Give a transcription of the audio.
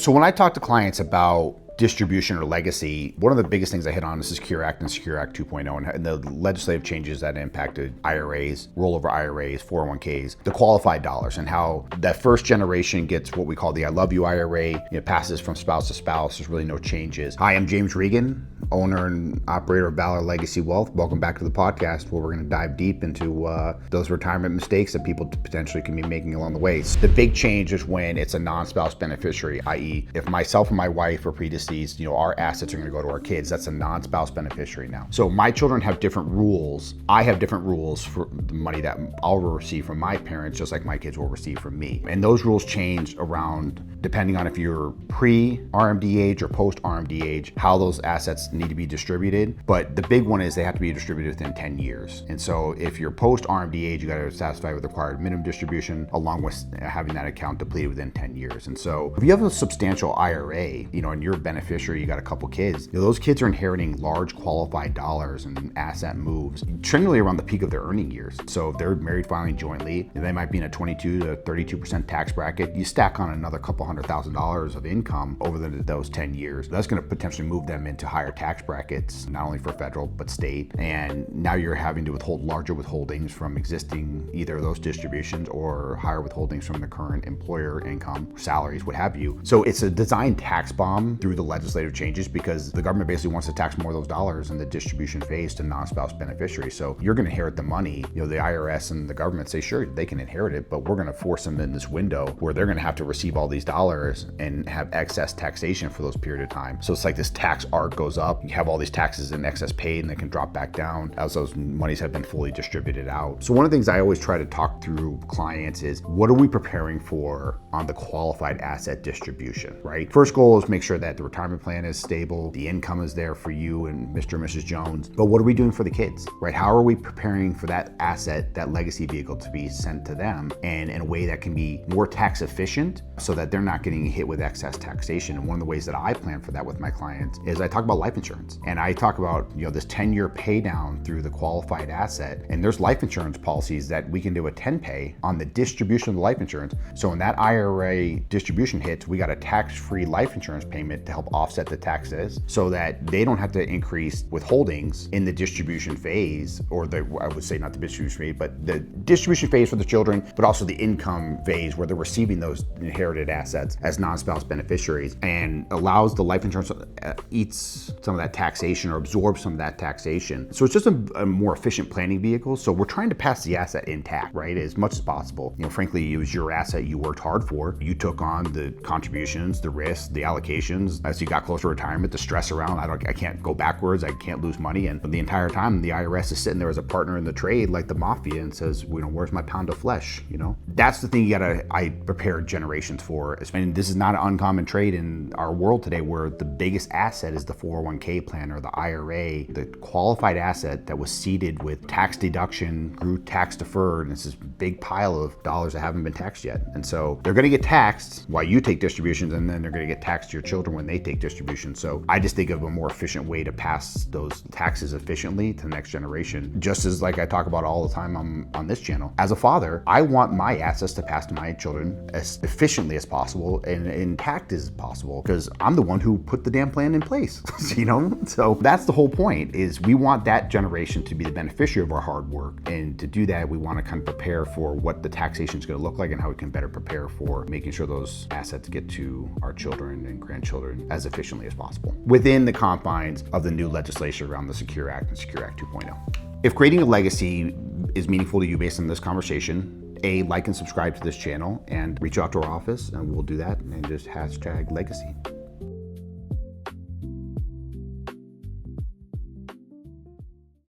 So when I talk to clients about distribution or legacy, one of the biggest things I hit on is the Secure Act and Secure Act 2.0 and the legislative changes that impacted IRAs, rollover IRAs, 401ks, the qualified dollars, and how that first generation gets what we call the I Love You IRA. It passes from spouse to spouse. There's really no changes. Hi, I'm James Regan, owner and operator of Valor Legacy Wealth. Welcome back to the podcast where we're going to dive deep into those retirement mistakes that people potentially can be making along the way. So the big change is when it's a non-spouse beneficiary, i.e. if myself and my wife are predeceased, our assets are going to go to our kids. That's a non-spouse beneficiary now. So my children have different rules. I have different rules for the money that I'll receive from my parents, just like my kids will receive from me. And those rules change around depending on if you're pre-RMD age or post-RMD age, how those assets need to be distributed. But the big one is they have to be distributed within 10 years. And so if you're post-RMD age, you got to satisfy with the required minimum distribution along with having that account depleted within 10 years. And so if you have a substantial IRA, and you're a beneficiary, you got a couple kids, those kids are inheriting large qualified dollars and asset moves generally around the peak of their earning years. So if they're married filing jointly, they might be in a 22 to 32% tax bracket. You stack on another couple $100,000 of income over those 10 years. That's going to potentially move them into higher tax brackets, not only for federal, but state. And now you're having to withhold larger withholdings from existing either those distributions or higher withholdings from the current employer income, salaries, what have you. So it's a design tax bomb through the legislative changes because the government basically wants to tax more of those dollars in the distribution phase to non-spouse beneficiaries. So you're going to inherit the money. The IRS and the government say, sure, they can inherit it, but we're going to force them in this window where they're going to have to receive all these dollars and have excess taxation for those period of time. So it's like this tax arc goes up. You have all these taxes in excess paid and they can drop back down as those monies have been fully distributed out. So one of the things I always try to talk through clients is what are we preparing for on the qualified asset distribution, right? First goal is make sure that the retirement plan is stable, the income is there for you and Mr. and Mrs. Jones. But what are we doing for the kids, right? How are we preparing for that asset, that legacy vehicle to be sent to them and in a way that can be more tax efficient so that they're not getting hit with excess taxation? And one of the ways that I plan for that with my clients is I talk about life insurance. And I talk about, this 10-year pay down through the qualified asset. And there's life insurance policies that we can do a 10 pay on the distribution of the life insurance. So when that IRA distribution hits, we got a tax-free life insurance payment to help offset the taxes so that they don't have to increase withholdings in the distribution phase, or I would say not the distribution phase, but the distribution phase for the children, but also the income phase where they're receiving those inherited assets as non-spouse beneficiaries, and allows the life insurance eats some of that taxation or absorbs some of that taxation. So it's just a more efficient planning vehicle. So we're trying to pass the asset intact, right, as much as possible. Frankly, it was your asset you worked hard for. You took on the contributions, the risks, the allocations. As you got closer to retirement, the stress around, I can't go backwards, I can't lose money. And the entire time, the IRS is sitting there as a partner in the trade, like the mafia, and says, where's my pound of flesh? That's the thing I prepared generations for. And this is not an uncommon trade in our world today where the biggest asset is the 401k plan or the IRA, the qualified asset that was seeded with tax deduction, grew tax deferred, and it's this big pile of dollars that haven't been taxed yet. And so they're going to get taxed while you take distributions, and then they're going to get taxed to your children when they take distributions. So I just think of a more efficient way to pass those taxes efficiently to the next generation. Just as like I talk about all the time on this channel. As a father, I want my assets to pass to my children as efficiently as possible and intact as possible because I'm the one who put the damn plan in place, So that's the whole point, is we want that generation to be the beneficiary of our hard work. And to do that, we want to kind of prepare for what the taxation is going to look like and how we can better prepare for making sure those assets get to our children and grandchildren as efficiently as possible within the confines of the new legislation around the Secure Act and Secure Act 2.0. If creating a legacy is meaningful to you based on this conversation, like and subscribe to this channel and reach out to our office and we'll do that and just #legacy.